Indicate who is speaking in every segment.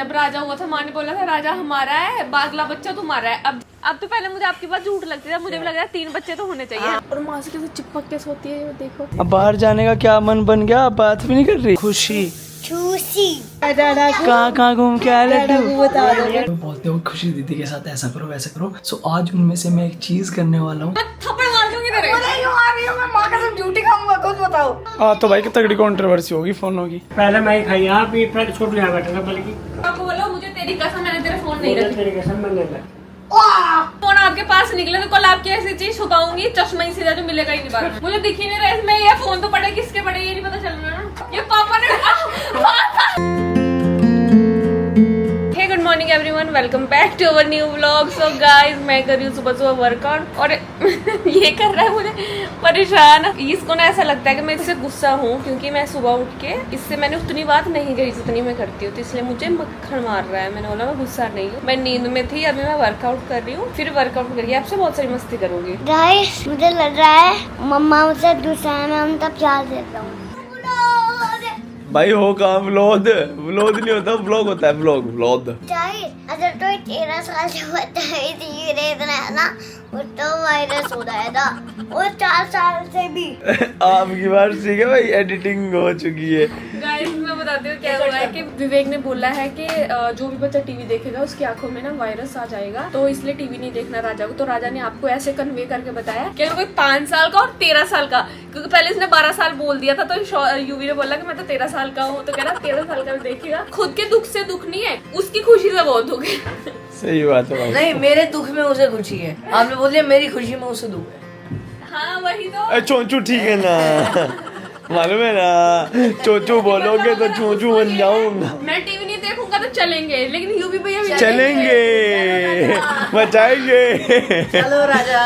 Speaker 1: जब राजा हुआ था माँ ने बोला था राजा हमारा है, बागला बच्चा तुम्हारा है। अब तो पहले मुझे आपकी बात झूठ लगती है, मुझे भी लग रहा है 3 बच्चे तो होने चाहिए। और माँ से कैसे चिपक के सोती है वो देखो।
Speaker 2: अब बाहर जाने का क्या मन बन गया, आप बात भी नहीं कर रही। खुशी कहाँ घूम के आए लड्डू। बोलते हो खुशी दीदी के साथ ऐसा करो वैसा करो। सो आज उनमें से मैं एक चीज करने वाला हूँ।
Speaker 1: थप्पड़ मार दूंगी तेरे।
Speaker 3: मैं माँ कसम झूठी खाऊंगा, खुद बताओ।
Speaker 2: हाँ तो भाई की तगड़ी कंट्रोवर्सी होगी फोनों की।
Speaker 4: पहले मैं ही खाई, आप भी छोटू यहाँ बैठा था बल्कि।
Speaker 1: आपको बोलो मुझे तेरी कसम, मैंने तेरा फोन नहीं रखा।
Speaker 4: तेरी कसम मैंने ला।
Speaker 1: फोन आपके पास निकले तो कल आपकी ऐसी चीज छुपाऊंगी, चश्मा ही सीधा जो मिलेगा ही नहीं बाहर में। मुझे दिख ही नहीं रहा इसमें, ये फोन तो पड़े किसके पड़े ये नहीं पता चल रहा ना। ये पापा ने। Hey good morning everyone, welcome back to our new vlog. So guys मैं कर रही हूँ सुबह सुबह वर्कआउट और ये कर रहा है मुझे परेशान। इसको ना ऐसा लगता है कि मैं इससे गुस्सा हूँ क्योंकि मैं सुबह उठ के इससे मैंने उतनी बात नहीं कही जितनी मैं करती हूँ, तो इसलिए मुझे मक्खन मार रहा है। मैंने बोला मैं गुस्सा नहीं हूँ, मैं नींद में थी, अभी मैं वर्कआउट कर रही हूँ, फिर वर्कआउट करके आपसे बहुत सारी मस्ती करूंगी।
Speaker 5: गाइस मुझे लग रहा है मम्मा मुझसे गुस्सा है, मैं उनका प्यार देता हूँ।
Speaker 2: भाई हो कहाँ व्लॉग नहीं होता, व्लॉग होता है व्लॉग।
Speaker 5: अगर तो 13 साल से बताई थी इतना है ना, वो तो वायरस हो जाएगा। और 4 साल से भी
Speaker 2: आपकी बात ठीक है भाई, एडिटिंग हो चुकी है।
Speaker 1: गाइस मैं बताती हूँ क्या हुआ है कि विवेक ने बोला है कि जो भी बच्चा टीवी देखेगा उसकी आंखों में ना वायरस आ जाएगा, तो इसलिए टीवी नहीं देखना राजा को। तो राजा ने आपको ऐसे कन्वे करके बताया कि अगर कोई 5 साल का और 13 साल का, क्योंकि पहले इसने 12 साल बोल दिया था, तो यूवी ने बोला कि मैं तो 13 साल का हूँ, तो कह रहा 13 साल का भी देखेगा। खुद के दुख से दुख नहीं है, उसकी खुशी से बहुत दुख है।
Speaker 2: सही बात है भाई।
Speaker 3: नहीं, मेरे दुख में उसे खुशी है, आपने बोल दिया मेरी खुशी में उसे दुख है।
Speaker 1: हाँ वही तो।
Speaker 2: चोंचू ठीक है ना, मालूम है ना, चोंचू बोलोगे तो चोंचू बन जाऊंगा।
Speaker 1: मैं टीवी नहीं देखूंगा तो चलेंगे, लेकिन यूवी भैया भी
Speaker 2: चलेंगे, बचाएंगे।
Speaker 3: चलो राजा।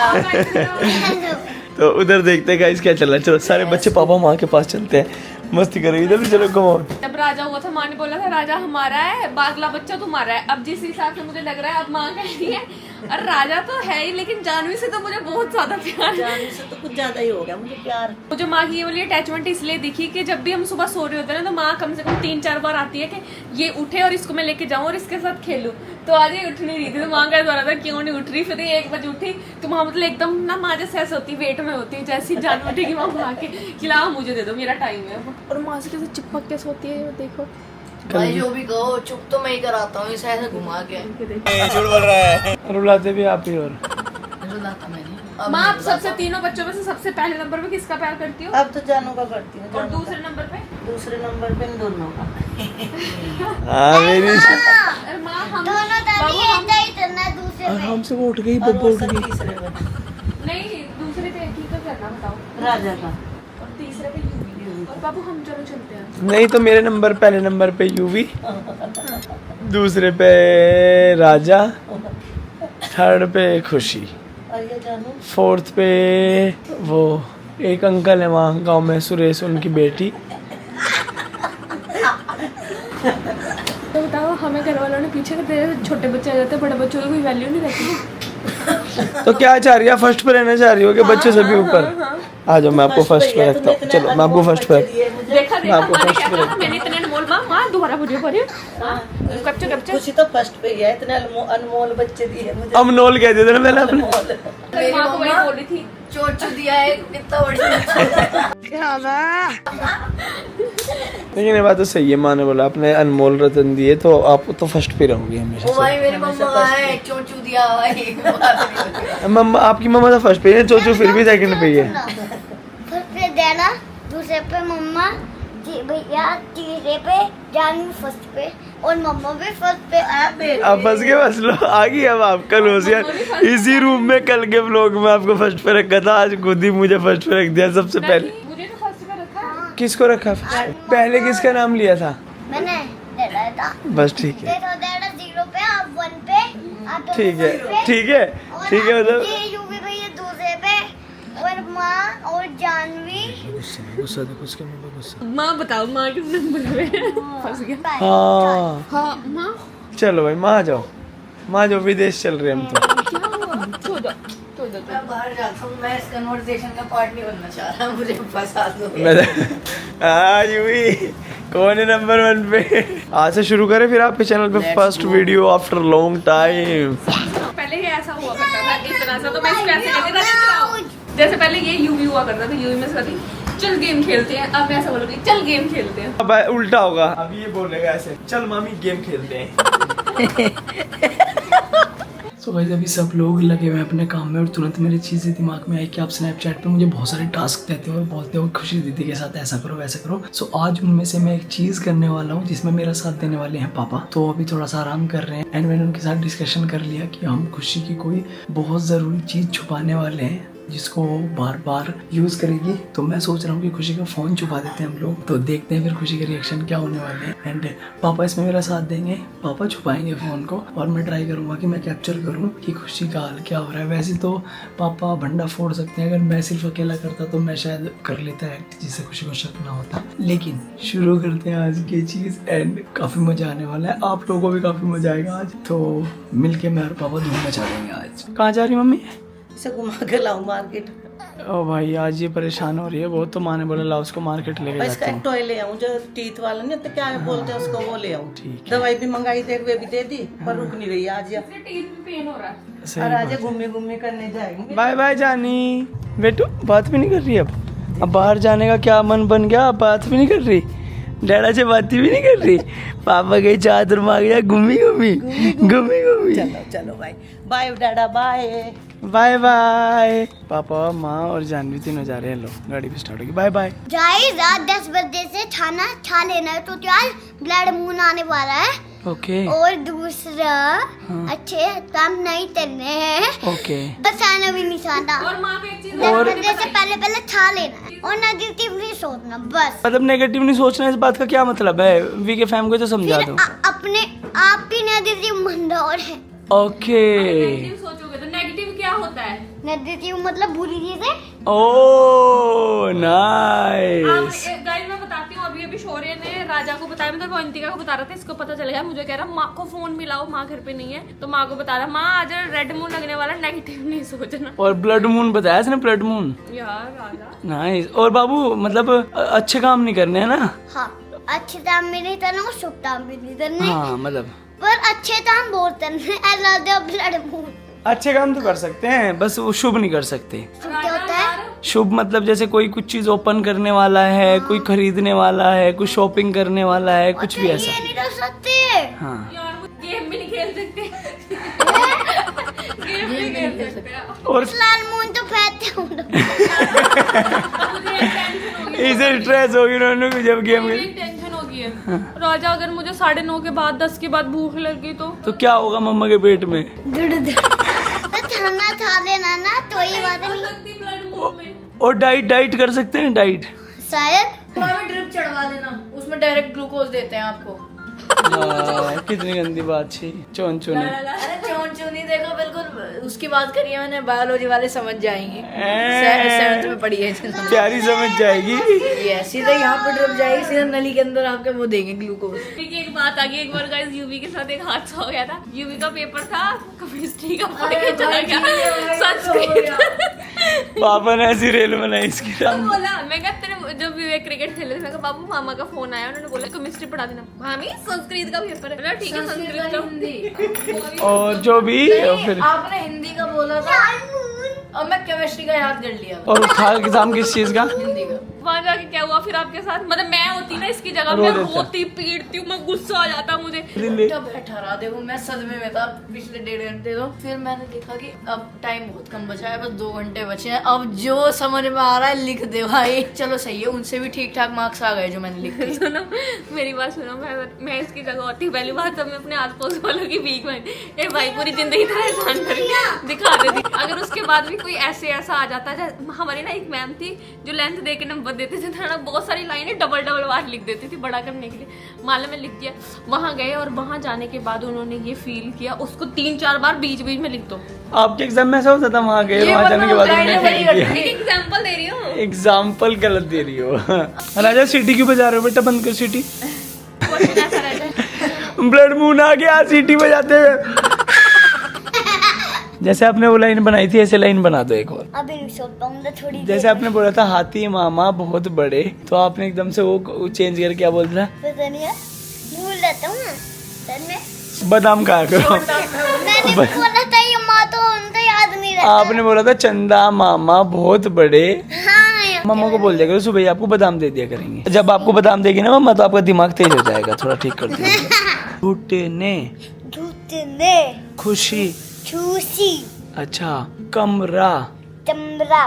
Speaker 2: तो उधर देखते हैं गाइस क्या चल रहा है। चलो सारे बच्चे पापा माँ के पास चलते हैं, मस्ती करेंगे। इधर भी चलो, कमो।
Speaker 1: जब राजा हुआ था माँ ने बोला था राजा हमारा है, बागला बच्चा तुम्हारा है। अब जिस हिसाब से मुझे लग रहा है अब माँ कह रही है और राजा तो है ही, लेकिन जानवी से तो मुझे बहुत ज्यादा प्यार है।
Speaker 3: से तो कुछ ज्यादा ही हो गया मुझे प्यार।
Speaker 1: मुझे माँ की ये वाली अटैचमेंट इसलिए दिखी कि जब भी हम सुबह सो रहे होते हैं ना, तो माँ कम से कम 3-4 बार आती है कि ये उठे और इसको मैं लेके जाऊँ और इसके साथ खेलूं। तो आज ये उठ नहीं रही थी, तो माँ का द्वारा था क्यों नहीं उठ रही। फिर 1 बजे उठी तो माँ मतलब एकदम ना माँ जैसे ऐसे होती वेट में होती है, जैसी जान उठेगी माँ बुला के खिलाओ मुझे दे दो मेरा टाइम है। और माँ से कैसे चिपक के सोती है देखो।
Speaker 3: भाई जो भी कहो चुप तो मैं ही कराता हूँ, इसे ऐसे घुमा के।
Speaker 2: झूठ बोल रहा है, रुलाते भी आप ही। और
Speaker 3: रुलाता मैंने।
Speaker 1: माँ आप सबसे तीनों बच्चों में से सबसे पहले नंबर पे किसका प्यार करती हो?
Speaker 3: अब तो जानू का करती हूँ।
Speaker 1: और दूसरे नंबर पे?
Speaker 3: दूसरे नंबर पे इन दोनों का।
Speaker 2: हाँ मेरी
Speaker 1: अरे माँ हम
Speaker 5: दोनों दादी ऐसा ही करना दूसरे में।
Speaker 2: हमसे वो उठ गई,
Speaker 3: और
Speaker 2: बब्बू
Speaker 3: वो
Speaker 2: उठ
Speaker 3: सब
Speaker 2: गई।
Speaker 3: तीसरे में
Speaker 1: नहीं दूसरे पे एक ही का करना बताओ।
Speaker 3: राजा का।
Speaker 1: और तीसरे पे यूवी। और बाबू हम दोनों चलते हैं।
Speaker 2: नहीं तो मेरे नंबर, पहले नंबर पे यूवी, दूसरे पे राजा, थर्ड पे खुशी,
Speaker 3: और ये जानू
Speaker 2: 4th पे वो एक अंकल है वहाँ गांव में, सुरेश, उनकी बेटी।
Speaker 1: तो बताओ हमें घर वालों ने पीछे कर दिया, छोटे बच्चे आ जाते हैं, बड़े बच्चों की कोई वैल्यू नहीं रहती।
Speaker 2: तो क्या चाह रही है, फर्स्ट पे रहना चाह रही हो कि बच्चे सभी ऊपर? आ जाओ मैं आपको फर्स्ट पे रखता हूँ। चलो मैं आपको फर्स्ट पे
Speaker 1: देखा
Speaker 2: मैं आपको
Speaker 1: मैंने
Speaker 2: first
Speaker 1: क्या
Speaker 2: पे
Speaker 1: कहा, मैंने इतने अनमोल माँ दोबारा बुझे पड़ी कच्चे कच्चे।
Speaker 3: खुशी तो फर्स्ट पे ही है, इतने अनमोल बच्चे दिए मुझे।
Speaker 2: अमनोल कह देते ना मैंने अपने।
Speaker 3: मेरी
Speaker 1: माँ को वही
Speaker 3: मम्मा
Speaker 1: बोल रही थी
Speaker 3: चोचू दिया है कितना बड़ा।
Speaker 2: लेकिन ये बात तो सही है, माँ ने बोला अपने अनमोल रतन दिए, तो आप तो फर्स्ट पे रहोगी हमेशा
Speaker 3: ओ भाई मेरी मम्मा है चोचू दिया भाई।
Speaker 2: से। मम्मा, आपकी मम्मा तो फर्स्ट पे है, चोचू फिर भी सेकंड पे ही है।
Speaker 5: फर्स्ट पे देना, दूसरे पे मम्मा जी भैया, तीसरे पे जानू फर्स्ट पे, और मम्मा भी फर्स्ट पे।
Speaker 2: आप फंस गए, बस लो आ गई। अब आप कल होशियार, इसी रूम में कल के व्लॉग में आपको फर्स्ट पे रखा था, आज खुद ही मुझे फर्स्ट पे रख दिया सबसे पहले।
Speaker 1: मुझे तो फर्स्ट पे रखा।
Speaker 2: किसको रखा पहले, किसका नाम लिया था?
Speaker 5: मैंने दे रहा था।
Speaker 2: बस ठीक है,
Speaker 5: देखो देना 0 पे, आप 1 पे, आप दोनों
Speaker 2: ठीक है,
Speaker 5: first पे,
Speaker 2: ठीक है,
Speaker 5: और
Speaker 2: ठीक है।
Speaker 5: आप
Speaker 2: मतलब
Speaker 5: ये यूवी भैया दूसरे पे, और माँ और जानवी।
Speaker 1: माँ बताओ माँ किस नंबर पे फंस गया?
Speaker 2: हाँ
Speaker 1: हाँ माँ
Speaker 2: चलो भाई, माँ जाओ, माँ जाओ, विदेश चल रहे हम तो।
Speaker 1: क्या हुआ? छोड़ दो
Speaker 3: मैं बाहर जाता हूँ, मैं इस कन्वर्सेशन का पार्ट नहीं बनना चाह रहा, मुझे फंसा दो।
Speaker 2: यूवी कौन है नंबर 1 पे? आज से शुरू करें फिर आपके चैनल पे first video after long time.
Speaker 1: पहले ये ऐसा हुआ करता था इतना सा, तो मैं इसको ऐसे कहती था जैसे पहले ये यूवी हुआ करता था, यूवी में से कहती चल गेम खेलते हैं, अब मैं ऐसा बोलूंगी चल गेम खेलते हैं।
Speaker 2: अब उल्टा होगा, अब ये बोलेगा ऐसे चल मामी गेम खेलते हैं।
Speaker 6: तो भाई अभी सब लोग लगे हुए हैं अपने काम में और तुरंत मेरी चीज़ें दिमाग में आई कि आप स्नैपचैट पे मुझे बहुत सारे टास्क देते हो और बोलते हो खुशी दीदी के साथ ऐसा करो वैसा करो। सो आज उनमें से मैं एक चीज़ करने वाला हूँ जिसमें मेरा साथ देने वाले हैं पापा। तो अभी थोड़ा सा आराम कर रहे हैं एंड मैंने उनके साथ डिस्कशन कर लिया कि हम खुशी की कोई बहुत ज़रूरी चीज़ छुपाने वाले हैं जिसको वो बार बार यूज करेगी। तो मैं सोच रहा हूँ कि खुशी का फोन छुपा देते हैं हम लोग, तो देखते हैं फिर खुशी के रिएक्शन क्या होने वाले हैं। एंड पापा इसमें मेरा साथ देंगे, पापा छुपाएंगे फोन को और मैं ट्राई करूंगा कि मैं कैप्चर करूँ कि खुशी का हाल क्या हो रहा है। वैसे तो पापा भंडा फोड़ सकते हैं, अगर मैं सिर्फ अकेला करता तो मैं शायद कर लेता एक्ट जिससे खुशी को शक ना होता। लेकिन शुरू करते हैं आज की चीज एंड काफी मजा आने वाला है, आप लोगों को भी काफी मजा आएगा आज। तो मिलके मैं और पापा धूम मचा देंगे आज। कहाँ जा रही मम्मी?
Speaker 3: इसे घुमा के लाऊं मार्केट।
Speaker 6: ओ भाई आज ये परेशान हो रही है बहुत, तो माँ ने बोला ला उसको मार्केट लेके जाते
Speaker 3: इसका
Speaker 6: हैं।
Speaker 3: एक टॉय ले आऊं जो टीथ वाला नहीं तो क्या बोलते हैं उसको, वो ले आऊं।
Speaker 6: ठीक
Speaker 3: दवाई भी मंगाई थी, वे भी दे दी पर रुक नहीं रही आज।
Speaker 1: पेन हो रहा है।
Speaker 6: सही
Speaker 3: और
Speaker 6: बात
Speaker 3: आज घूमे घूमे करने जाएंगे।
Speaker 6: बाय बाय जानी। बेटू बात भी नहीं कर रही अब बाहर जाने का क्या मन बन गया, बात भी नहीं कर रही, डैडा से बात भी नहीं कर रही। पापा के चादर मांग गया घूमी घूमी घूमी घूमी।
Speaker 3: चलो चलो भाई, बाय डाडा बाय
Speaker 6: बाय बाय। पापा माँ और जानवी तीनों जा रहे हैं, लो गाड़ी भी स्टार्ट होगी। Bye bye.
Speaker 5: गाइस रात 10 बजे से खाना खा लेना है, तो यार ब्लड मून आने वाला है।
Speaker 6: ओके
Speaker 5: और दूसरा अच्छे काम नहीं करने हैं,
Speaker 6: ओके
Speaker 5: बसाना भी नहीं खाना,
Speaker 1: और माँ को एक चीज
Speaker 5: 10 बजे से पहले खा लेना है और नेगेटिवली सोचना बस।
Speaker 6: मतलब नेगेटिव नहीं सोचना, इस बात का क्या मतलब है? वी के फैम को तो समझा
Speaker 5: फिर
Speaker 6: दो।
Speaker 5: अपने आप ही नेगेटिव मंदौर है।
Speaker 6: ओके
Speaker 1: नेगेटिव सोचोगे तो नेगेटिव क्या होता है?
Speaker 5: नेगेटिव मतलब बुरी चीजें।
Speaker 6: ओ नाइस।
Speaker 1: गाइस मैं बताती हूँ, अभी शौर्य ने राजा को बताया, मतलब अवंतिका को बता रहा था, इसको पता चल गया। मुझे कह रहा माँ को फोन मिलाओ, माँ घर पे नहीं है, तो माँ को बता रहा माँ आज रेड मून लगने वाला, नेगेटिव नहीं सोचना।
Speaker 6: और ब्लड मून बताया इसने, ब्लड मून।
Speaker 1: यार राजा
Speaker 6: नाइस। और बाबू मतलब अच्छे काम नहीं करने हैं ना?
Speaker 5: हाँ अच्छे काम भी नहीं करना और शुभ काम भी नहीं करने,
Speaker 6: हाँ मतलब
Speaker 5: पर अच्छे काम बहुत करने। I love the blood moon.
Speaker 6: अच्छे काम तो कर सकते हैं, बस वो शुभ नहीं कर सकते।
Speaker 5: शुभ क्या होता है?
Speaker 6: शुभ मतलब जैसे कोई कुछ चीज ओपन करने वाला है, कोई खरीदने वाला है, कुछ शॉपिंग करने वाला है, कुछ भी ऐसा।
Speaker 5: ये नहीं कर सकते।
Speaker 6: हाँ
Speaker 1: यार वो गेम भी नहीं खेल सकते। गेम भी नहीं खेल सकते।
Speaker 6: और
Speaker 5: लाल मून तो फैलते हूँ।
Speaker 1: मुझे एक टेंशन हो गई,
Speaker 6: इसे स्ट्रेस होगी उन्होंने को जब गेम
Speaker 1: मुझे एक टेंशन हो गई है। राजा अगर मुझे 9:30 के बाद 10 के बाद भूख लगी तो
Speaker 6: क्या होगा मम्मा के पेट में?
Speaker 5: तो खाना खा लेना ना, तो ये बात नहीं।
Speaker 1: ब्लड मून में
Speaker 6: और डाइट कर सकते हैं, डाइट।
Speaker 5: शायद
Speaker 3: ड्रिप चढ़वा देना, उसमें डायरेक्ट ग्लूकोज देते हैं आपको।
Speaker 6: कितनी गंदी बात थी, चोन चोनी।
Speaker 3: अरे चोन चोनी देखो, बिल्कुल उसकी बात करिए मैंने, बायोलॉजी वाले समझ जाएंगे। 7th में पढ़ी है।
Speaker 6: प्यारी समझ जाएगी।
Speaker 3: ये सीधा यहाँ पे ड्रिप जाएगी, सीधा नली के अंदर आपके वो देंगे ग्लूकोज।
Speaker 1: ठीक है, एक बात आ गई। एक बार गाइस यूवी के साथ एक हादसा हो गया था। यूवी का पेपर था, केमिस्ट्री का पढ़ के चला गया संस्कृत।
Speaker 6: पापा ने ऐसी रेल बनाई इसकी।
Speaker 1: तो बोला, मैं कहा तेरे जब विवेक क्रिकेट खेले थे, मैं कहा बाबू मामा का फोन आया, उन्होंने बोला केमिस्ट्री पढ़ा देना। मामी संस्कृत का पेपर है। बोला ठीक है संस्कृत का।
Speaker 6: और जो भी फिर
Speaker 3: आपने हिंदी का बोला था और मैं केमिस्ट्री का याद कर लिया।
Speaker 6: और था एग्जाम किस चीज का?
Speaker 3: हिंदी का।
Speaker 1: वहाँ जाके क्या हुआ फिर आपके साथ? मतलब मैं होती ना इसकी जगह, मैं रोती पीटती हूँ, मैं गुस्सा आ जाता मुझे।
Speaker 3: तब बैठा रहा, देखो मैं सदमे में था पिछले 1.5 घंटे। तो फिर मैंने देखा कि अब टाइम बहुत कम बचा है, बस 2 घंटे बचे हैं। अब जो समझ में आ रहा है लिख दे भाई। चलो सही है, उनसे भी ठीक ठाक मार्क्स आ गए जो मैंने लिखे।
Speaker 1: सुनो मेरी बात सुनो, मैं इसकी जगह होती, पहली बात तो मैं अपने आस पड़ोस वालों की भीख मांगी, ए भाई पूरी जिंदगी तरह एहसान करके दिखा देती। अगर उसके बाद भी कोई ऐसा आ जाता है, हमारी ना एक मैम थी जो लेंथ दे के नंबर देते थे ना, बहुत सारी लाइनें डबल बार लिख देती थी बड़ा करने के लिए। मान लो मैं लिख दिया, वहां गए और वहां जाने के बाद उन्होंने ये फील किया, उसको 3-4 बार बीच बीच में लिख दो।
Speaker 6: आपके एग्जाम में ऐसा होता था? वहाँ गए, वहाँ जाने के बाद
Speaker 1: एग्जाम्पल दे रही हूँ,
Speaker 6: एग्जाम्पल गलत दे रही हो। राजा सीटी क्यों बजा रहे हो बेटा? बंद कर सीटी।
Speaker 1: क्वेश्चन ऐसा रहता है।
Speaker 6: ब्लड मून आ गया, सीटी बजाते हुए। जैसे आपने वो लाइन बनाई थी ऐसे लाइन बना दो एक और।
Speaker 5: अभी नहीं सोच पाऊंगा थोड़ी देर
Speaker 6: जैसे आपने बोला था हाथी मामा बहुत बड़े, तो आपने एकदम से वो चेंज करके क्या बोल रहा?
Speaker 5: पता नहीं है, भूल जाता हूँ मैं सर में।
Speaker 6: बादाम खाया करो।
Speaker 5: मैंने बोला था ये माँ तो उनको याद नहीं रहता।
Speaker 6: आपने बोला था चंदा मामा बहुत बड़े।
Speaker 5: हाँ
Speaker 6: मम्मा को बोल दिया करो सुबह ही आपको बादाम दे दिया करेंगे। जब आपको बादाम देगी ना मम्मा तो आपका दिमाग तेज हो जाएगा, थोड़ा ठीक कर दिया। घुटने,
Speaker 5: घुटने,
Speaker 6: खुशी,
Speaker 5: खुशी,
Speaker 6: अच्छा, कमरा,
Speaker 5: चमड़ा,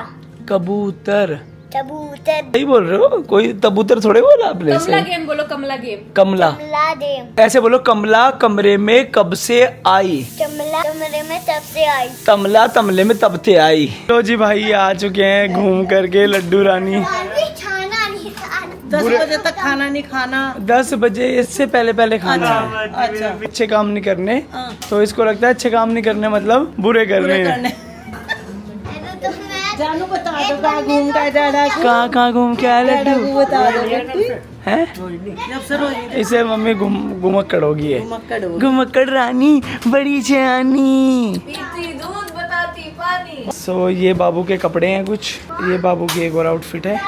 Speaker 6: कबूतर।
Speaker 5: कबूतर,
Speaker 6: सही बोल रहे हो, कोई तबूतर थोड़े बोला आपने।
Speaker 1: कमला गेम बोलो, कमला गेम।
Speaker 6: कमला,
Speaker 5: कमला दे,
Speaker 6: ऐसे बोलो कमला कमरे में कब से आई,
Speaker 5: कमला कमरे में तब से आई,
Speaker 6: तमला तमले में तब से आई। तो जी भाई आ चुके हैं घूम करके लड्डू रानी।
Speaker 5: अभी खाना नहीं खाना।
Speaker 7: 10 बजे तक खाना नहीं खाना।
Speaker 6: 10 बजे इससे पहले पहले खाना है।
Speaker 7: अच्छा
Speaker 6: अच्छे काम नहीं करने, तो इसको लगता है अच्छे काम नहीं करने मतलब बुरे करने।
Speaker 5: तो मैं
Speaker 7: जानू बता दो कहाँ घूम का डाडा को,
Speaker 6: कहाँ घूम के आया
Speaker 7: डाडा
Speaker 6: लड्डू
Speaker 7: को बता दो
Speaker 6: है?
Speaker 7: जब से रोई
Speaker 6: इसे मम्मी घुमक्कड़ होगी है।
Speaker 7: मक्कड़ हो
Speaker 6: घुमक्कड़ रानी बड़ी छानी।
Speaker 3: पीती दूध बताती पानी।
Speaker 6: सो ये बाबू के कपड़े हैं कुछ, ये बाबू की एक और आउटफिट है।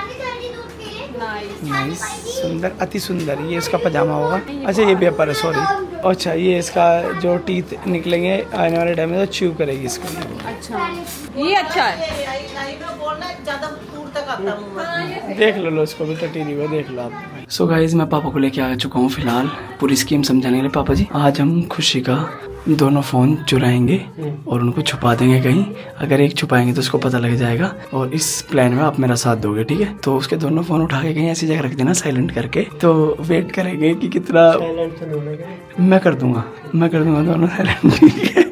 Speaker 6: नाइस, सुंदर, अति सुंदर। ये इसका पजामा होगा। अच्छा ये पेपर है, सॉरी। अच्छा ये इसका जो टीथ निकलेंगे आने वाले टाइम में तो च्यू करेगी इसको।
Speaker 1: अच्छा ये अच्छा है।
Speaker 7: बोलना ज्यादा दूर तक आता हूँ।
Speaker 6: देख लो इसको भी टटीरी हुआ, देख लो आप। सो गाइज मैं पापा को लेके आ चुका हूँ फिलहाल पूरी स्कीम समझाने के लिए। पापा जी आज हम खुशी का दोनों फ़ोन चुराएंगे और उनको छुपा देंगे कहीं। अगर एक छुपाएंगे तो उसको पता लग जाएगा, और इस प्लान में आप मेरा साथ दोगे, ठीक है? तो उसके दोनों फ़ोन उठा के कहीं ऐसी जगह रख देना साइलेंट करके, तो वेट करेंगे कि कितना। मैं कर दूंगा दोनों साइलेंट, ठीक है?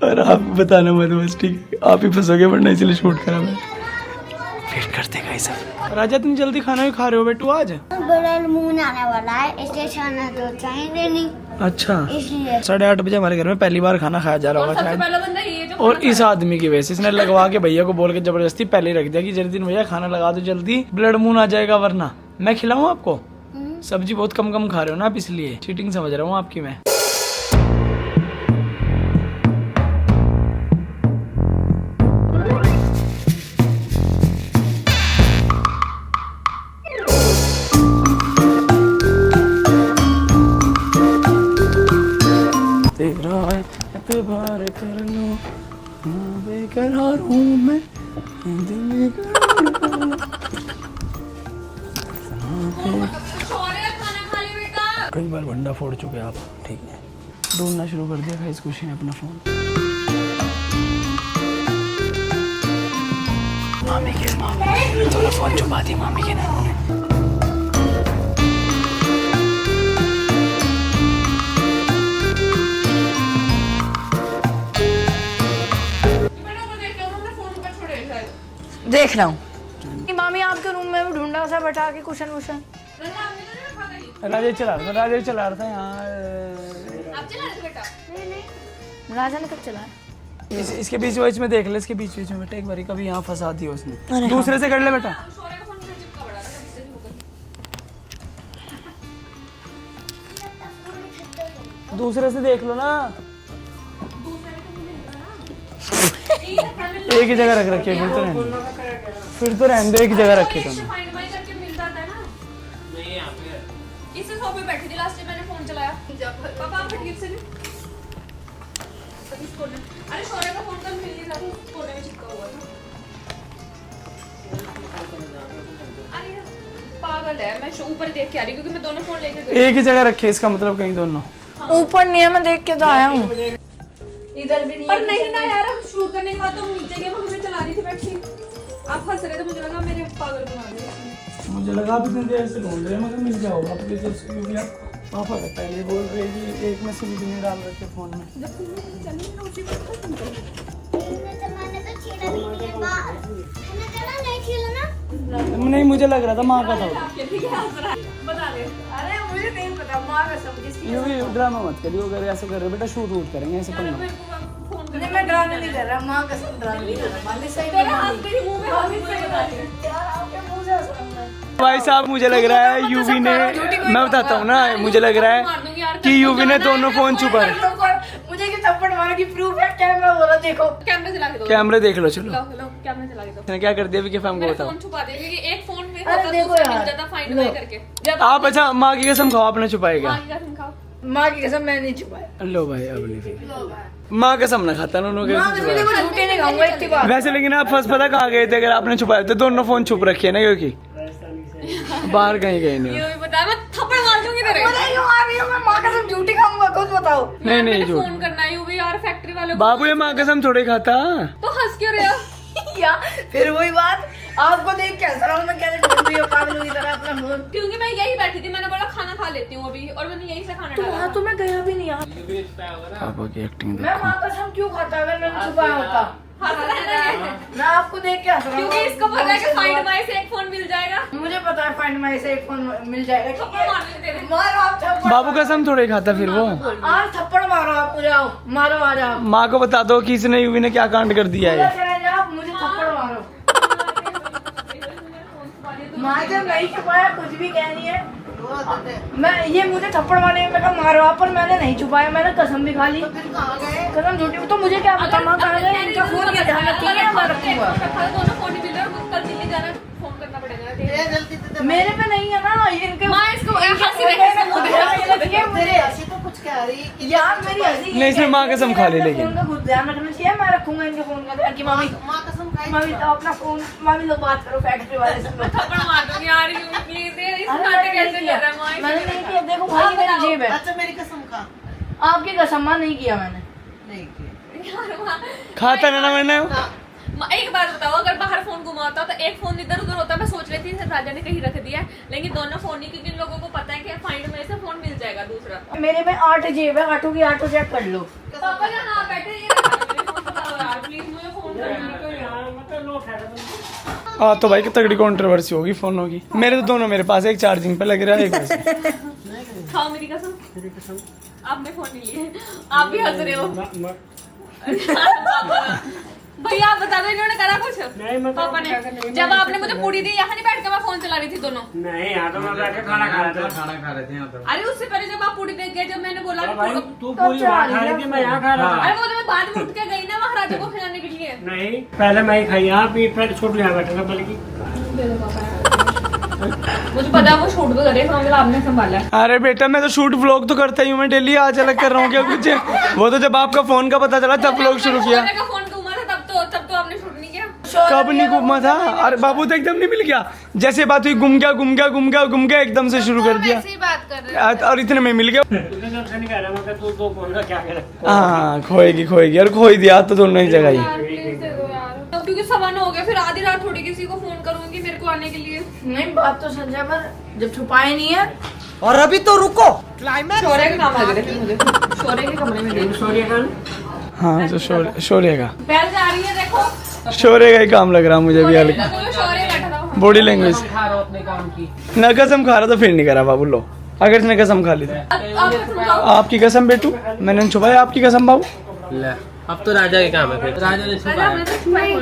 Speaker 6: और आप बताना मत बस, ठीक है? आप ही फंसोगे वरना, इसलिए शूट करा मैं। वेट करते गाइस सब। राजा तुम जल्दी खाना भी खा रहे हो बेटू आज?
Speaker 5: बड़ा मून आने वाला है इसलिए खाना तो चाहिए नहीं,
Speaker 6: अच्छा
Speaker 5: इसलिए
Speaker 6: 8:30 बजे हमारे घर में पहली बार खाना खाया जा रहा होगा
Speaker 1: सबसे
Speaker 6: शायद।
Speaker 1: पहला बंदा ये जो
Speaker 6: और इस आदमी की वजह से इसने लगवा के भैया को बोल के जबरदस्ती पहले ही रख दिया कि जल्दी भैया खाना लगा दो जल्दी, ब्लड मून आ जाएगा वरना। मैं खिलाऊं आपको? सब्जी बहुत कम खा रहे हो ना आप, इसलिए चीटिंग समझ रहा हूँ आपकी मैं। तेरा एतबार कर लो, बेकरार हूँ मैं, दिल कई बार भंडा फोड़ चुके आप, ठीक है? ढूंढना शुरू कर दिया इस खुशी ने अपना फोन। मामी के थोड़ा फोन छुपा दिया मामी के ना।
Speaker 3: देख रहा हूँ मामी आपके रूम में ढूंढा सा बैठा के कुशन वुशन।
Speaker 6: राजा चला रहा था यहाँ।
Speaker 3: राजा ने कब चला?
Speaker 6: इसके बीच बीच में देख ले, इसके बीच में बेटा एक बारी कभी यहाँ फंसा दिया उसने। दूसरे से कर ले बेटा। दूसरे से देख लो ना। एक ही जगह रख रखे, फिर तो रहने दो, एक ही जगह रखे तुमने।
Speaker 1: इस सोफे पे बैठी थी लास्ट टाइम मैंने फोन चलाया। पापा आप ठीक से नहीं? इस कोने। अरे शौर्य का फोन कल मिल नहीं रहा था, उस कोने में चिपका हुआ था। अरे पागल है, मैं ऊपर देख के आ रही क्योंकि मैं दोनों फोन लेके गई।
Speaker 6: एक ही जगह रखे, इसका मतलब कहीं दोनों
Speaker 3: ऊपर नहीं है, मैं देख के तो आया हूँ।
Speaker 1: इधर भी नहीं। पर नहीं ना यार, शूट करने के बाद तो नीचे के मैं चला रही थी बैठी। आप हंस रहे थे, मुझे लगा मेरे पागल बना दिया।
Speaker 6: मुझे लगा आप इतनी देर से ढूंढ रहे हैं, मगर मिल जाओगा आप प्लीज। क्योंकि आप पापा का पहले बोल रहे हैं कि एक में से भी नहीं डाल रखे फोन में। नहीं मुझे लग रहा था माँ का था।
Speaker 1: बता दे।
Speaker 3: अरे मुझे नहीं पता माँ कसम किसकी।
Speaker 6: यूँ भी ड्रामा मत करिए, अगर ऐसे कर रहे बेटा शूट वूट करेंगे ऐसे पंगा।
Speaker 3: नहीं मैं ड्रामा नहीं कर रहा, माँ कसम ड्रामा नहीं कर रहा। मामी सही
Speaker 1: तेरा हाथ मेरे मुंह में हाथ से बता दे।
Speaker 3: यार आपके मुंह से
Speaker 6: भाई साहब मुझे लग रहा है यूवी ने, मैं बताता हूँ ना, मुझे लग रहा है
Speaker 1: मार दूंगी यार,
Speaker 2: कि यूवी ने दोनों फोन छुपाए।
Speaker 3: मुझे कि थप्पड़ मार की प्रूफ है, कैमरा बोला देखो।
Speaker 1: कैमरे चला के दो।
Speaker 2: कैमरे देख लो, चलो।
Speaker 1: लो कैमरे चला के दो।
Speaker 2: मैंने क्या कर दिया कि फैम को
Speaker 1: मेरा
Speaker 2: बताओ।
Speaker 1: फोन छुपा देगी कि एक फोन में
Speaker 3: अरे
Speaker 1: होता
Speaker 3: देखो
Speaker 1: दूसरा
Speaker 3: यार,
Speaker 1: मिल जाता फाइंड
Speaker 3: लो।
Speaker 1: बाय करके। जब
Speaker 2: आप अच्छा माँ की कसम खाओ, आपने छुपाएगा।
Speaker 1: माँ की कसम खाओ।
Speaker 3: माँ की कसम मैं नहीं छुपाया।
Speaker 2: लो भाई अब नहीं, माँ कसम ना खाता ना उन्होंने
Speaker 3: माँ कसम देखो झूठे नहीं खाऊंगा इतनी बार।
Speaker 2: वैसे लेकिन आप फर्स्ट पता कहाँ गए थे? अगर आपने छुपाए तो दोनों फोन छुप रखे ना, क्योंकि बाहर कहीं गए नहीं।
Speaker 1: ये भी बता, मैं थप्पड़ मार दूंगी तेरे।
Speaker 3: अरे क्यों आ रही हो? मैं माँ कसम झूठी खाऊंगा, खुद बताओ।
Speaker 2: नहीं नहीं
Speaker 1: मैंने
Speaker 2: झूठ।
Speaker 1: फोन करना है यूवी और फैक्ट्री वालों को।
Speaker 2: बाबू ये माँ कसम थोड़े खाता।
Speaker 1: तो हंस क्यों रहे हो?
Speaker 3: या फिर वही बात, आपको देख के हंस रहा हूँ मैं, कैसे ढूंढ रही हो पागलों की तरह अपना फोन।
Speaker 1: क्योंकि मैं यही बैठी थी, मैंने बोला खाना खा लेती हूँ अभी, और मैंने यही से खाना डाला।
Speaker 3: तो मैं गया भी नहीं यार।
Speaker 2: पापा की एक्टिंग
Speaker 3: मैं माँ कसम क्यों खाता अगर मैंने छुपाया होता?
Speaker 1: हंस रहे हैं।
Speaker 3: मैं आपको देख के हंस रहा हूँ।
Speaker 1: क्योंकि इसको पता है कि फाइंड माई से एक फोन मिल जाएगा।
Speaker 3: मुझे पता है फाइंड माई से एक फोन मिल जाएगा। ठीक
Speaker 1: थप्पड़
Speaker 3: है?
Speaker 1: मार दूंगी तेरे।
Speaker 3: मारो आप थप्पड़।
Speaker 2: बाबू कसम थोड़े खाता फिर वो।
Speaker 3: आज थप्पड़ मारो आप, पूरे आओ मारो, आ जाओ।
Speaker 2: माँ को बता दो कि इसने यूवी ने क्या कांड कर दिया है।
Speaker 3: आप मुझे थप्पड़ मारो। माँ जब नहीं छुपाया, कुछ भी कह रही है। मैं ये मुझे थप्पड़ मारने में कहा मारो आप, पर मैंने नहीं छुपाया, मैंने कसम भी खा ली। कसम झूठी, तो मुझे क्या पता माँ कहाँ गए? इनका फोन क्या ध्यान रखिएगा, मैं रखूंगा।
Speaker 1: दोनों फोन ही मिल रहे हैं, कल दिल्ली जाना, फोन करना पड़ेगा।
Speaker 3: मेरे पे नहीं है ना इनके।
Speaker 1: माँ इसको हंसी रहे।
Speaker 3: मुझे
Speaker 7: तो कुछ कह रही कि
Speaker 3: यार मेरी हंसी
Speaker 2: नहीं, इसमें माँ कसम खा ली, लेकिन।
Speaker 3: फोन का खुद ध्यान रखना चाहिए। मैं रखूंगा इनके फोन का ध्यान कि मामी
Speaker 7: माँ कसम खाई।
Speaker 3: मामी तो अपना फोन, मामी लोग बात करो फैक्ट्री वाले से।
Speaker 1: थप्पड़ मार दूंगी यार, यूवी प्लीज यार, इस नाटक कैसे कर रहा है माँ?
Speaker 3: मैंने नहीं किया, देखो भाई मेरी जेब है।
Speaker 7: अच्छा मेरी कसम खा।
Speaker 3: आपकी कसम माँ नहीं किया मैंने।
Speaker 7: नहीं किया।
Speaker 1: यार माँ,
Speaker 2: खाता ना मैंने।
Speaker 1: एक बार बताओ, अगर बाहर फोन घुमा होता तो एक फोन इधर उधर होता, मैं सोच रही थी राजा ने कहीं रख दिया है, लेकिन दोनों फोन ही, क्योंकि इन लोगों को पता है कि फाइंड में से फोन मिल जाएगा दूसरा।
Speaker 3: मेरे में 8 जेब है, 8 की 8 चेक कर लो।
Speaker 1: पापा जहाँ बैठे ये रखा है, मेरे फोन बताओ यार प्लीज, मुझे फोन करना है।
Speaker 2: हाँ तो भाई की तगड़ी कंट्रोवर्सी होगी फोनों की। मेरे तो दोनों मेरे पास, एक चार्जिंग पे लग रहा है, एक वैसे।
Speaker 1: खाओ मेरी कसम। आपने फोन नहीं लिए, आप भी हंस रहे हो। भैया आप बता दो, इन्होंने करा कुछ?
Speaker 4: नहीं, मैं तो
Speaker 1: पापा
Speaker 4: क्या करने-
Speaker 1: ने जब आपने मुझे पूरी दी, यहाँ नहीं बैठ के मैं फोन चला रही थी दोनों।
Speaker 4: नहीं, यहाँ तो मैं बैठ के खाना खा रहा था।
Speaker 1: अरे उससे पहले जब आप पूरी देख गए, जब मैंने बोला
Speaker 4: अरे
Speaker 1: कि
Speaker 4: भाई
Speaker 1: पूरा-
Speaker 4: तू पूरी वहाँ खा रही थी, मैं यहाँ खा रहा था।
Speaker 1: अरे वो तो मैं बाद में उठ के गई ना महाराजा को खिलाने के लिए।
Speaker 4: नहीं, पहले मैं ही खाई यहाँ भी, पहले छोटू यहाँ बैठा था बल्कि।
Speaker 1: मुझे पता है वो शूट भी करे, समझ लो आपने संभाला है।
Speaker 2: अरे बेटा मैं तो शूट व्लॉग तो करता ही हूँ, मैं डेली आज अलग कर रहा हूँ क्या कुछ। वो तो जब आपका फोन का पता चला तब व्लॉग शुरू किया।
Speaker 1: मेरे का फोन घुमा था तब तो आपने शूट नहीं किया।
Speaker 2: कब नहीं घूमा था? अरे बाबू तो एकदम नहीं मिल गया, जैसे बात हुई घूम गया एकदम से शुरू कर दिया।
Speaker 1: ऐसी बात कर रहे
Speaker 2: और इतने में मिल गया।
Speaker 4: तुझे जब से नहीं कह रहा मैं, तू दो फोन का क्या कर।
Speaker 2: हाँ खोएगी और खोई दिया तो दोनों ही जगह ही।
Speaker 1: यार प्लीज दे दो यार, तो क्योंकि 7 हो गया, फिर आधी रात थोड़ी किसी को फोन करूंगी मेरे को आने के लिए।
Speaker 3: नहीं बात तो सच है, पर जब छुपाए नहीं है।
Speaker 7: और अभी तो रुको।
Speaker 1: शौर्य का नाम लग रहा है मुझे, शौर्य के कमरे में देखो।
Speaker 4: शौर्य खान
Speaker 2: हाँ तो शौर्य का
Speaker 1: बैल जा रही है देखो,
Speaker 2: शौर्य का ही काम लग रहा मुझे भी हल्का।
Speaker 1: शौर्य बैठा था वहाँ।
Speaker 2: बॉडी लैंग्वेज
Speaker 4: अपने काम की।
Speaker 2: न कसम खा रहा तो फिर नहीं करा बाबू। लो अगर इसने कसम खा ली तो
Speaker 1: अब समझाओ।
Speaker 2: आपकी कसम बेटू, मैंने नहीं छुपाया आपकी कसम बाबू।
Speaker 8: अब तो राजा के काम है, फिर राजा ने
Speaker 1: अरे
Speaker 8: छुपाया।
Speaker 1: हमने तो छुपाई।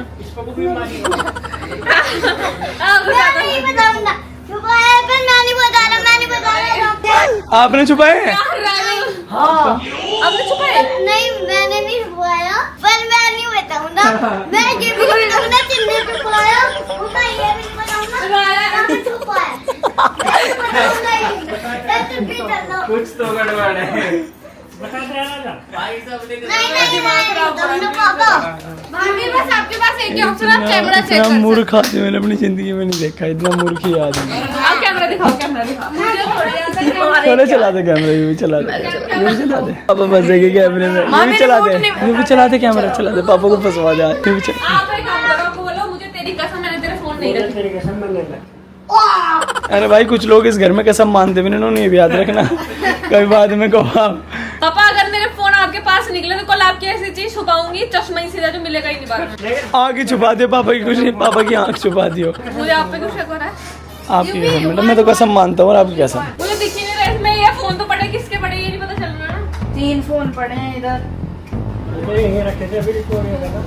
Speaker 5: मैं नहीं बताऊंगा, छुपाया पर मैं नहीं बता रहा।
Speaker 2: आपने छुपाए?
Speaker 3: हाँ
Speaker 1: आपने छुपाए?
Speaker 5: नहीं मैंने नहीं छुपाया, पर मैं नहीं बताऊंगा। मैं ये भी नहीं बताऊंगा चिन्ह छुपाया, उसका ये भी नहीं बताऊंगा मैंने छुपाया। मैं बताऊंगा ही नहीं। तो भी चलो।
Speaker 8: कुछ तो गड़बड़ है।
Speaker 4: बता दे राजा।
Speaker 8: भाई सब ने
Speaker 5: नहीं बताऊंगा पापा।
Speaker 1: आपके पास एक ही ऑप्शन है, आप कैमरा चेक
Speaker 2: इतना
Speaker 1: कर
Speaker 2: मूर्ख आदमी मैंने अपनी जिंदगी में नहीं देखा, इतना मूर्ख ही आदमी।
Speaker 1: आप कैमरा दिखाओ, कैमरा दिखाओ। मुझे थोड़ी आता है।
Speaker 2: चलो चला दे कैमरा, ये भी चला दे, ये भी चला दे। पापा मजेंगे कैमरे में, ये भी चला दे, ये भी चला दे कैमरा, चला दे, पापा को फंसवा जा, ये भी चला।
Speaker 1: आप एक काम करो, आपको बोलो मुझे तेरी कसम, मैंने तेरा फोन नहीं रखा।
Speaker 4: तेरी कसम मैं ले ला।
Speaker 2: अरे भाई कुछ लोग इस घर में कसम मानते भी नहीं, उन्होंने ये भी याद रखना। कभी बाद में कहो आप
Speaker 1: पापा अगर मेरे फोन आपके पास निकले तो कल आपकी ऐसी चीज छुपाऊंगी, चश्मा ही सीधा जो मिलेगा ही नहीं बाद में।
Speaker 2: आँख ही छुपा दियो पापा की, कुछ नहीं, पापा की आँख छुपा दियो।
Speaker 1: मुझे आप पे कुछ शक हो रहा है?
Speaker 2: आपकी कसम बेटा, मैं तो कसम मानता हूँ और आपकी कसम।
Speaker 1: मुझे दिख ही नहीं रहा इसमें, ये फोन तो पड़े किसके पड़े ये नहीं पता चल रहा ना।
Speaker 3: 3 फोन पड़े हैं इधर।
Speaker 4: तो यहीं रखे थे, अभी तो ये लगा।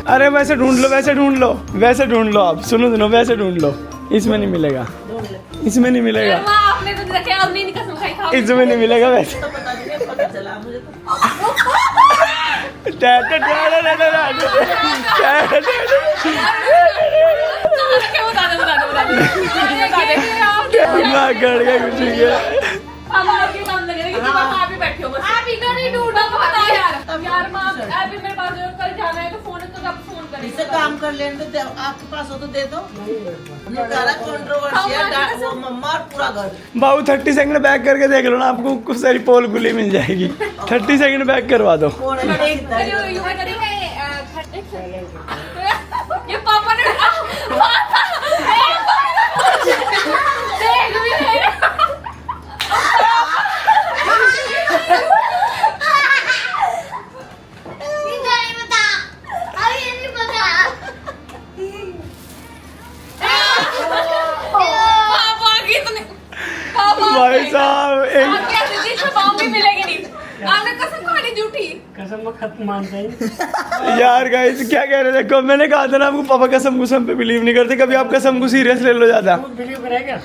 Speaker 2: अरे वैसे ढूंढ लो, वैसे ढूंढ लो आप, सुनो वैसे ढूंढ लो, इसमें नहीं मिलेगा।
Speaker 7: मिले।
Speaker 2: इसमें नहीं मिलेगा,
Speaker 1: माँ आपने तो रखे अब नहीं कसम खाई खाओ।
Speaker 2: इसमें नहीं मिलेगा वैसे।
Speaker 7: तो पता नहीं, पता चला मुझे तो।
Speaker 2: मैं गड़ गया कुछ नहीं है।
Speaker 1: अब आपके काम लगे कि तुम आप ही बैठे हो बस। आप इधर ही ढूंढो बता यार माँ अभी मेरे पास कल जाना है तो फोन तो कब फोन करेंगे।
Speaker 7: इससे काम कर लेने दो, आपके पास हो तो दे दो। ये सारा कंट्रोवर्सी है, वो मम्मा और पूरा घर।
Speaker 2: बाबू 30 सेकंड बैक करके देख लो ना, आपको कुछ सारी पोल खुली मिल जाएगी। 30 सेकंड बैक करवा दो।
Speaker 1: ये पापा ने
Speaker 5: नहीं बता, अब ये नहीं पता।
Speaker 1: पापा की इतने पापा
Speaker 2: भाई साहब
Speaker 1: आप कैसे जी छुपाऊं भी मिलेगी नहीं। आपने कसम खानी झूठी।
Speaker 4: कसम में खत्म मानते हैं।
Speaker 2: यार गाइस क्या कह रहे थे, देखो मैंने कहा था ना आपको, पापा कसम कुसम पे बिलीव नहीं करते, कभी आप कसम को सीरियस ले लो ज्यादा।
Speaker 4: तू बिलीव करेगा